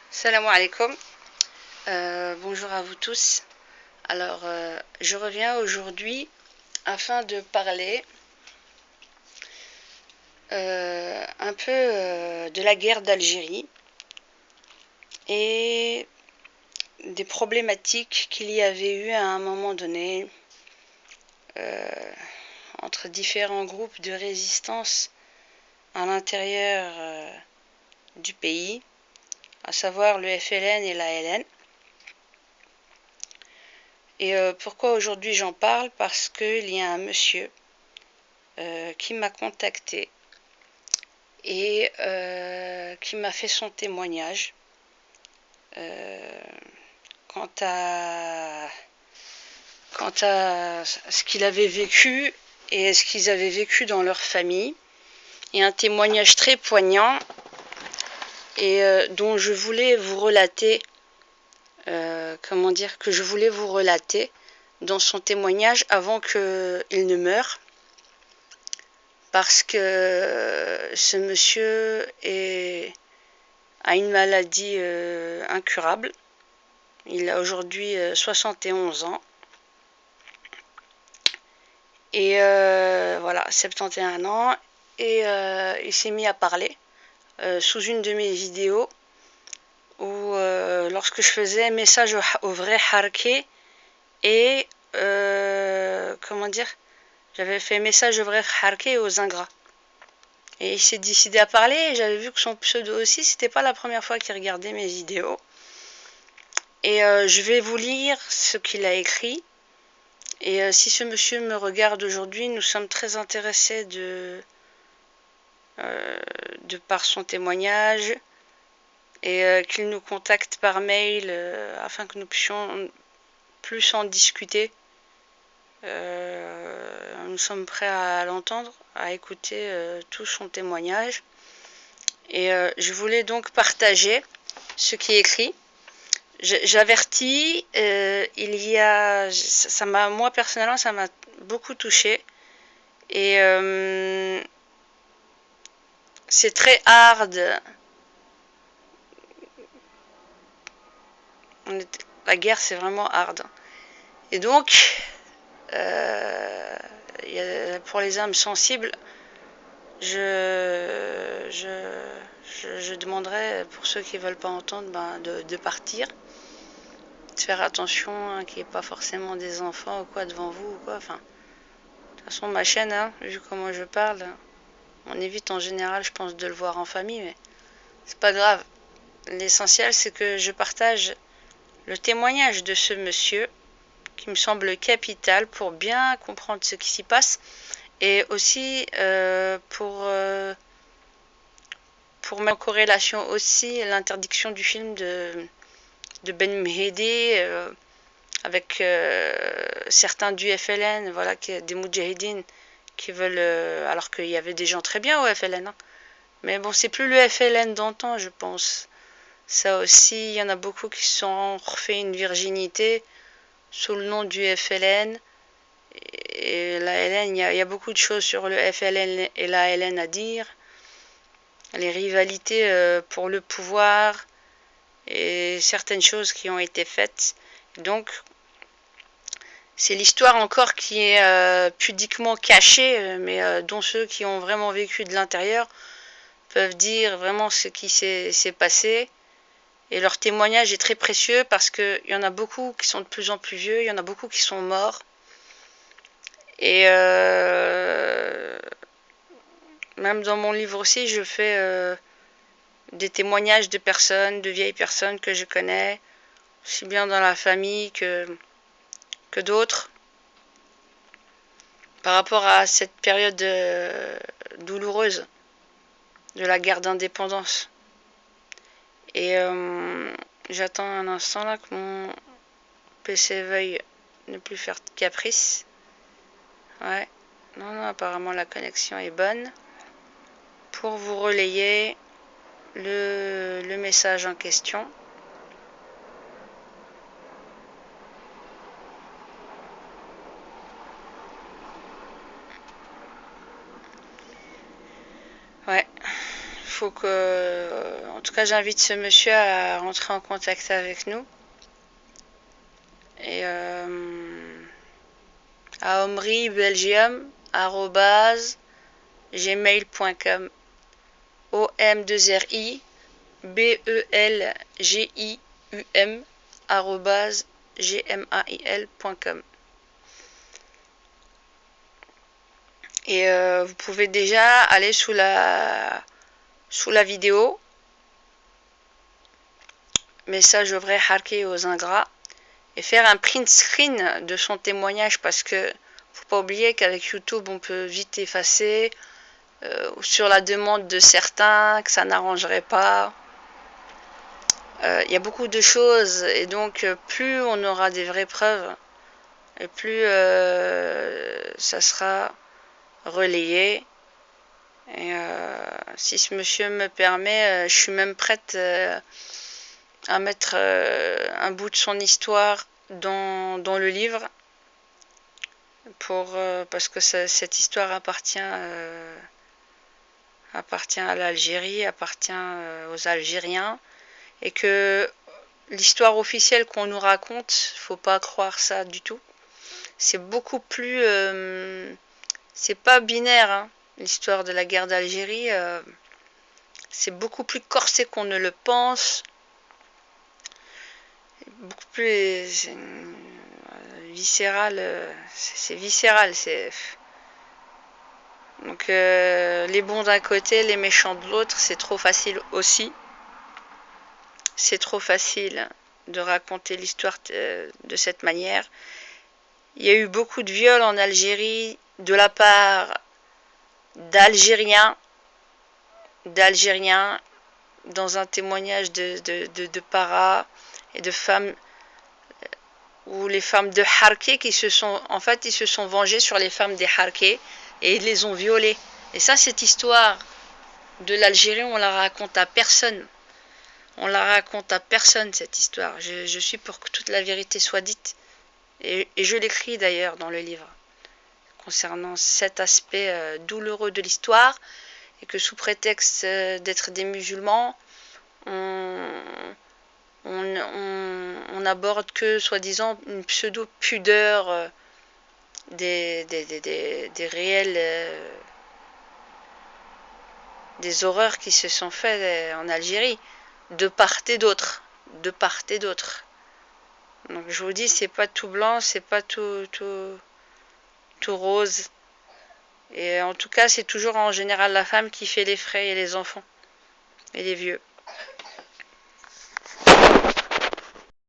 Salam alaikum. Bonjour à vous tous. Alors, je reviens aujourd'hui afin de parler un peu de la guerre d'Algérie et des problématiques qu'il y avait eu à un moment donné entre différents groupes de résistance à l'intérieur du pays, à savoir le FLN et l'ALN. Et pourquoi aujourd'hui j'en parle? Parce qu'il y a un monsieur qui m'a contacté et qui m'a fait son témoignage quant à ce qu'il avait vécu et ce qu'ils avaient vécu dans leur famille, et un témoignage très poignant et dont je voulais vous relater, que je voulais vous relater dans son témoignage avant qu'il ne meure, parce que ce monsieur a une maladie incurable. Il a aujourd'hui 71 ans. Et voilà, 71 ans. Et il s'est mis à parler sous une de mes vidéos où lorsque je faisais message au vrai Harké et j'avais fait message au vrai Harké et aux ingrats. Et il s'est décidé à parler, et j'avais vu que son pseudo aussi, c'était pas la première fois qu'il regardait mes vidéos. Et je vais vous lire ce qu'il a écrit. Et si ce monsieur me regarde aujourd'hui, nous sommes très intéressés de par son témoignage, et qu'il nous contacte par mail afin que nous puissions plus en discuter. Nous sommes prêts à l'entendre, à écouter tout son témoignage. Et je voulais donc partager ce qui est écrit. J'avertis, moi personnellement, ça m'a beaucoup touché. Et c'est très hard. La guerre, c'est vraiment hard. Et donc, pour les âmes sensibles, je demanderais, pour ceux qui ne veulent pas entendre, de partir. De faire attention, hein, qu'il n'y ait pas forcément des enfants ou quoi devant vous ou quoi. Enfin, de toute façon, ma chaîne, hein, vu comment je parle, on évite en général, je pense, de le voir en famille, mais c'est pas grave. L'essentiel, c'est que je partage le témoignage de ce monsieur qui me semble capital pour bien comprendre ce qui s'y passe, et aussi pour mettre en corrélation aussi l'interdiction du film de Ben Mehdi avec certains du FLN, voilà, des Moudjahidines qui veulent, alors qu'il y avait des gens très bien au FLN, hein. Mais bon, c'est plus le FLN d'antan, je pense. Ça aussi, il y en a beaucoup qui se sont refait une virginité sous le nom du FLN. Et la LN, il y a beaucoup de choses sur le FLN et la LN à dire. Les rivalités pour le pouvoir et certaines choses qui ont été faites. Donc, c'est l'histoire encore qui est pudiquement cachée, mais dont ceux qui ont vraiment vécu de l'intérieur peuvent dire vraiment ce qui s'est passé. Et leur témoignage est très précieux parce qu'il y en a beaucoup qui sont de plus en plus vieux, il y en a beaucoup qui sont morts. Et même dans mon livre aussi, je fais des témoignages de personnes, de vieilles personnes que je connais, aussi bien dans la famille que d'autres, par rapport à cette période douloureuse de la guerre d'indépendance. Et j'attends un instant là que mon PC veuille ne plus faire de caprice. Ouais, non, apparemment la connexion est bonne. Pour vous relayer le message en question. Ouais, faut que... En tout cas, j'invite ce monsieur à rentrer en contact avec nous. Et à omribelgium@gmail.com. OM2RI BELGIUM @gmail.com. Et vous pouvez déjà aller sous la vidéo, message au vrai harké aux ingrats, et faire un print screen de son témoignage, parce que faut pas oublier qu'avec YouTube on peut vite effacer, sur la demande de certains que ça n'arrangerait pas. Il y a beaucoup de choses, et donc plus on aura des vraies preuves, et plus ça sera relayé. Et si ce monsieur me permet, je suis même prête à mettre un bout de son histoire dans le livre, parce que cette histoire appartient à l'Algérie, appartient aux Algériens, et que l'histoire officielle qu'on nous raconte, faut pas croire ça du tout. C'est beaucoup plus... c'est pas binaire, hein. L'histoire de la guerre d'Algérie, c'est beaucoup plus corsé qu'on ne le pense. Beaucoup plus viscéral. C'est viscéral. Donc les bons d'un côté, les méchants de l'autre, c'est trop facile aussi. C'est trop facile de raconter l'histoire de cette manière. Il y a eu beaucoup de viols en Algérie de la part d'Algériens, dans un témoignage de paras et de femmes, ou les femmes de Harké qui se sont, en fait, ils se sont vengés sur les femmes des Harké et ils les ont violées. Et ça, cette histoire de l'Algérie, on la raconte à personne. On la raconte à personne, cette histoire. Je suis pour que toute la vérité soit dite. Et je l'écris d'ailleurs dans le livre, concernant cet aspect douloureux de l'histoire, et que sous prétexte d'être des musulmans, on n'aborde que, soi-disant, une pseudo-pudeur des réels... des horreurs qui se sont faites en Algérie, de part et d'autre. De part et d'autre. Donc je vous dis, c'est pas tout blanc, c'est pas tout rose. Et en tout cas, c'est toujours en général la femme qui fait les frais, et les enfants et les vieux.